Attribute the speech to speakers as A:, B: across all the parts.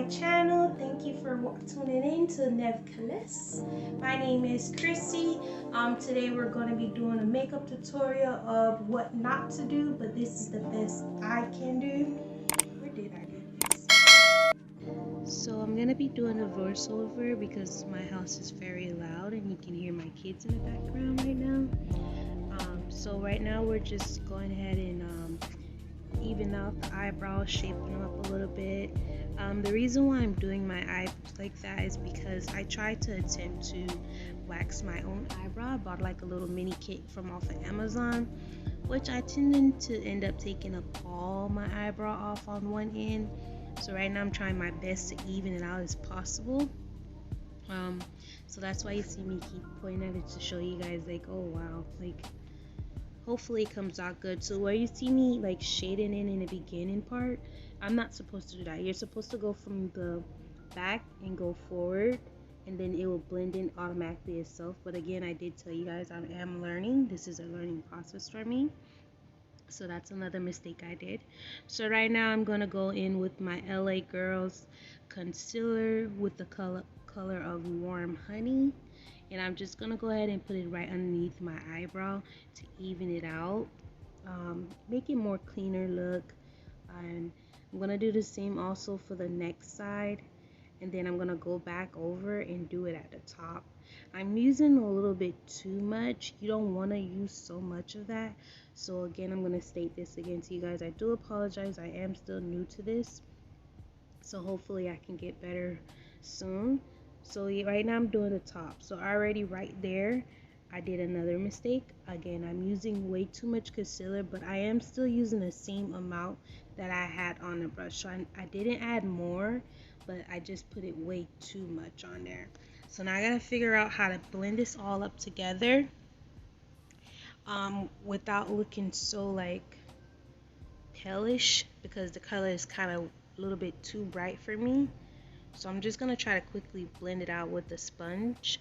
A: channel. Thank you for tuning in to Nevertheless. My name is Kesi. Today we're going to be doing a makeup tutorial of what not to do, but this is the best I can do. Where did I get this? So I'm going to be doing a voiceover because my house is very loud and you can hear my kids in the background right now. So right now we're just going ahead and even out the eyebrows, shaping them up a little bit. The reason why I'm doing my eyes like that is because I tried to attempt to wax my own eyebrow. I bought like a little mini kit from off of Amazon, which I tended to end up taking up all my eyebrow off on one end. So right now I'm trying my best to even it out as possible. So that's why you see me keep pointing at it to show you guys like, oh wow, like hopefully it comes out good. So where you see me like shading in the beginning part, I'm not supposed to do that. You're supposed to go from the back and go forward, and then it will blend in automatically itself. But again, I did tell you guys I am learning. This is a learning process for me, so that's another mistake I did. So right now I'm gonna go in with my LA Girls concealer with the color of Warm Honey, and I'm just gonna go ahead and put it right underneath my eyebrow to even it out, make it more cleaner look. And I'm gonna do the same also for the next side, and then I'm gonna go back over and do it at the top. I'm using a little bit too much. You don't want to use so much of that. So again, I'm gonna state this again to you guys. I do apologize. I am still new to this, so hopefully I can get better soon. So right now I'm doing the top. So already right there I did another mistake. Again, I'm using way too much concealer, but I am still using the same amount that I had on the brush. So I didn't add more, but I just put it way too much on there. So now I gotta figure out how to blend this all up together without looking so like palish, because the color is kind of a little bit too bright for me. So I'm just gonna try to quickly blend it out with the sponge.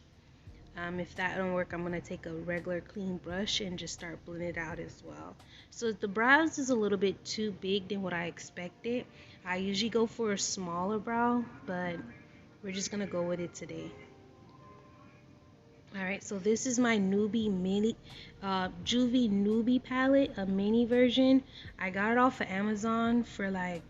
A: If that don't work, I'm gonna take a regular clean brush and just start blending it out as well. So the brows is a little bit too big than what I expected. I usually go for a smaller brow, but we're just gonna go with it today. Alright, so this is my Nubia mini Juvia Nubia palette, a mini version. I got it off of Amazon for like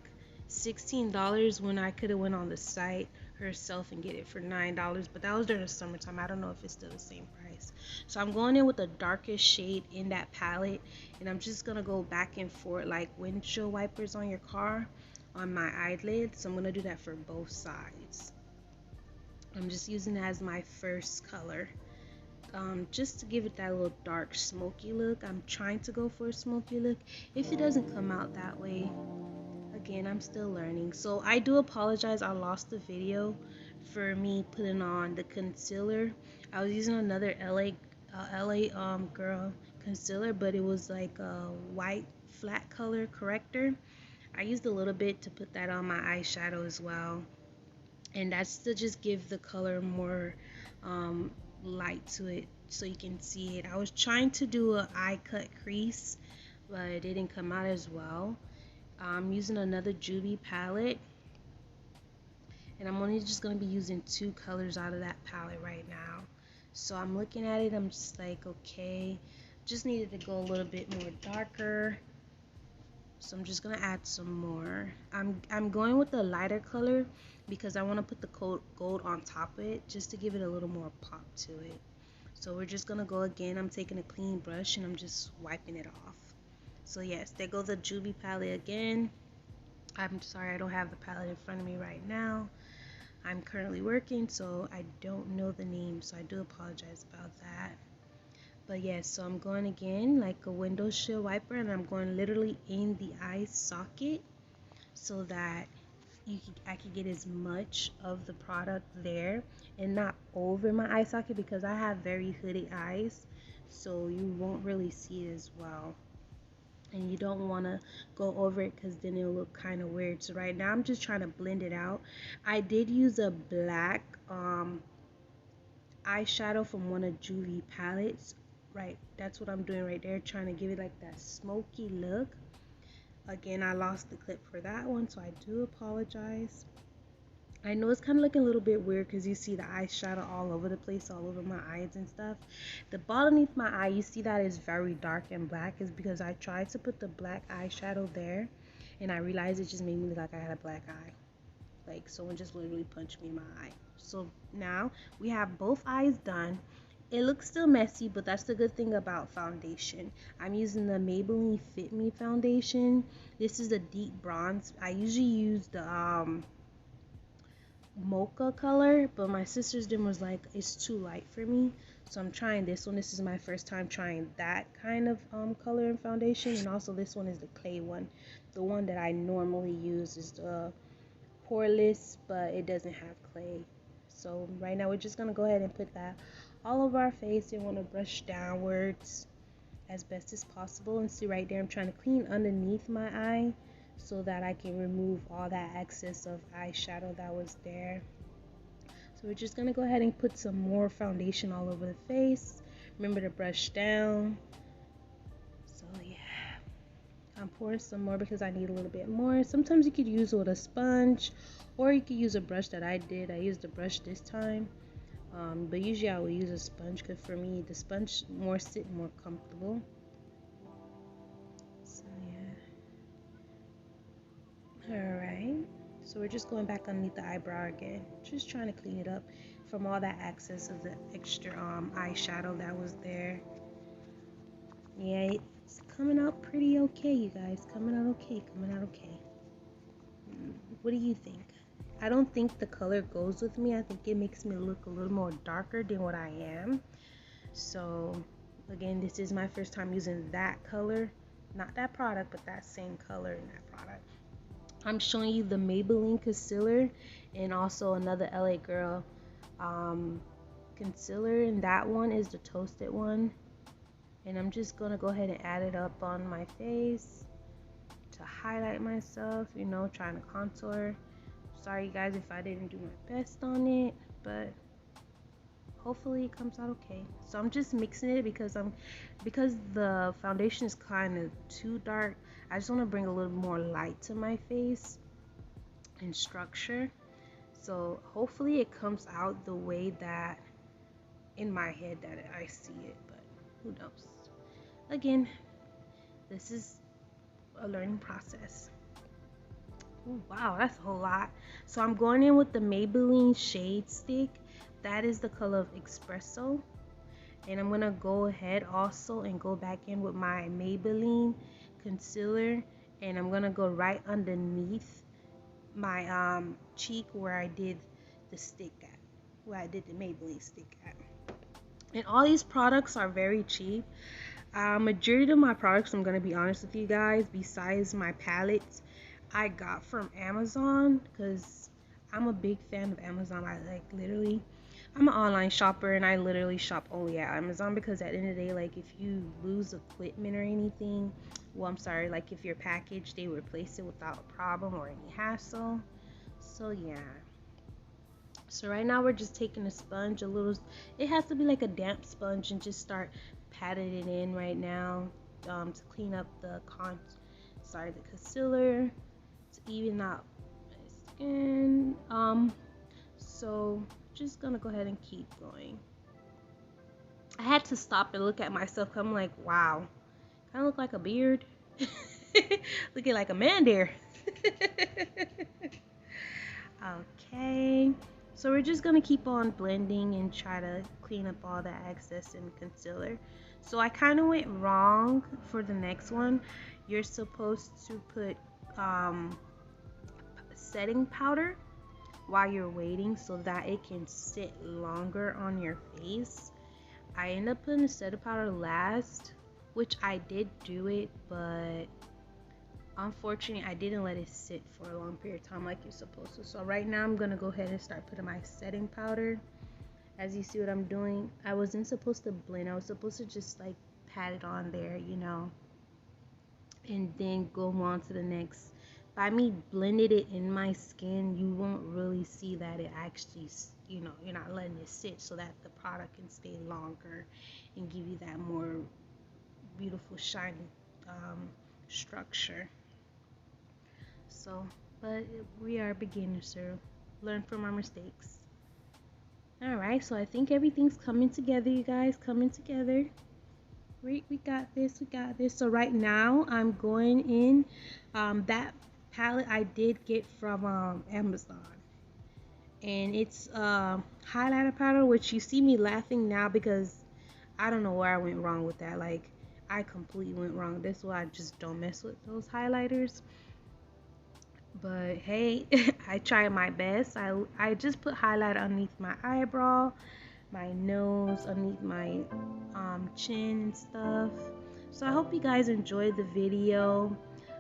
A: $16 when I could have went on the site herself and get it for $9, but that was during the summertime. I don't know if it's still the same price. So I'm going in with the darkest shade in that palette, and I'm just gonna go back and forth like windshield wipers on your car on my eyelids. So I'm gonna do that for both sides. I'm just using it as my first color. Just to give it that little dark smoky look. I'm trying to go for a smoky look. If it doesn't come out that way, again, I'm still learning. So I do apologize, I lost the video for me putting on the concealer. I was using another LA girl concealer, but it was like a white flat color corrector. I used a little bit to put that on my eyeshadow as well, and that's to just give the color more light to it so you can see it. I was trying to do an eye cut crease, but it didn't come out as well. I'm using another Juvia palette, and I'm only just going to be using 2 colors out of that palette right now. So I'm looking at it, I'm just like, okay, just needed to go a little bit more darker. So I'm just gonna add some more. I'm going with the lighter color because I want to put the gold on top of it just to give it a little more pop to it. So we're just gonna go again. I'm taking a clean brush and I'm just wiping it off. So yes, there goes the Juvia palette again. I'm sorry I don't have the palette in front of me right now. I'm currently working, so I don't know the name, so I do apologize about that. But yes, so I'm going again like a windshield wiper, and I'm going literally in the eye socket so that I can get as much of the product there and not over my eye socket, because I have very hooded eyes, so you won't really see it as well. And you don't want to go over it because then it'll look kind of weird. So right now I'm just trying to blend it out. I did use a black eyeshadow from one of Juvia palettes. Right, that's what I'm doing right there, trying to give it like that smoky look. Again, I lost the clip for that one, so I do apologize. I know it's kind of looking a little bit weird because you see the eyeshadow all over the place, all over my eyes and stuff. The bottom beneath my eye, you see that is very dark and black, is because I tried to put the black eyeshadow there and I realized it just made me look like I had a black eye. Like someone just literally punched me in my eye. So now we have both eyes done. It looks still messy, but that's the good thing about foundation. I'm using the Maybelline Fit Me foundation. This is a deep bronze. I usually use the mocha color, but my sister's dim was like it's too light for me, so I'm trying this one. This is my first time trying that kind of color and foundation, and also this one is the clay one. The one that I normally use is the poreless, but it doesn't have clay. So right now we're just gonna go ahead and put that all over our face. You want to brush downwards as best as possible, and see right there I'm trying to clean underneath my eye so that I can remove all that excess of eyeshadow that was there. So we're just gonna go ahead and put some more foundation all over the face. Remember to brush down. So yeah, I'm pouring some more because I need a little bit more. Sometimes you could use it with a sponge, or you could use a brush that I did. I used a brush this time, but usually I will use a sponge because for me the sponge more comfortable. So yeah, all right. So we're just going back underneath the eyebrow again, just trying to clean it up from all that excess of the extra eyeshadow that was there. Yeah, it's coming out pretty okay, you guys. Coming out okay, coming out okay. What do you think? I don't think the color goes with me. I think it makes me look a little more darker than what I am. So again, this is my first time using that color. Not that product, but that same color in that product. I'm showing you the Maybelline concealer and also another LA Girl concealer, and that one is the toasted one. And I'm just gonna go ahead and add it up on my face to highlight myself, you know, trying to contour. Sorry guys if I didn't do my best on it, but hopefully it comes out okay. So I'm just mixing it because the foundation is kind of too dark. I just want to bring a little more light to my face and structure. So hopefully it comes out the way that in my head that I see it, but who knows. Again, this is a learning process. Ooh, wow, that's a whole lot. So I'm going in with the Maybelline Shade Stick. That is the color of Expresso. And I'm going to go ahead also and go back in with my Maybelline concealer. And I'm going to go right underneath my cheek where I did the stick at. Where I did the Maybelline stick at. And all these products are very cheap. Majority of my products, I'm going to be honest with you guys, besides my palettes, I got from Amazon because I'm a big fan of Amazon. I'm an online shopper and I literally shop only at Amazon because at the end of the day, like if you lose equipment or anything, well, I'm sorry, like if your package, they replace it without a problem or any hassle. So yeah. So right now we're just taking a sponge, it has to be like a damp sponge, and just start patting it in right now to clean up the concealer, to even out my skin. So just gonna go ahead and keep going. I had to stop and look at myself. I'm like, wow, kind of look like a beard. Looking like a man there. Okay, so we're just gonna keep on blending and try to clean up all that excess in concealer. So I kind of went wrong for the next one. You're supposed to put setting powder while you're waiting so that it can sit longer on your face. I end up putting the setting powder last, which I did do it, but unfortunately I didn't let it sit for a long period of time like you're supposed to. So right now I'm gonna go ahead and start putting my setting powder. As you see what I'm doing, I wasn't supposed to blend. I was supposed to just like pat it on there, you know, and then go on to the next. By me blending it in my skin, you won't really see that it actually, you know, you're not letting it sit so that the product can stay longer and give you that more beautiful shiny structure. So, but we are beginners, sir. learn from our mistakes. All right, so I think everything's coming together, you guys, coming together. Great, we got this, we got this. So right now I'm going in that palette I did get from Amazon, and it's highlighter powder, which you see me laughing now because I don't know where I went wrong with that. Like, I completely went wrong. That's why I just don't mess with those highlighters. But hey, I tried my best. I just put highlighter underneath my eyebrow, my nose, underneath my chin and stuff. So I hope you guys enjoyed the video.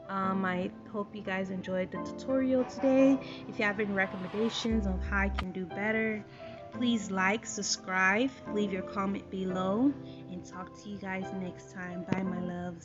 A: I hope you guys enjoyed the tutorial today. If you have any recommendations on how I can do better, please like, subscribe, leave your comment below, and talk to you guys next time. Bye, my loves.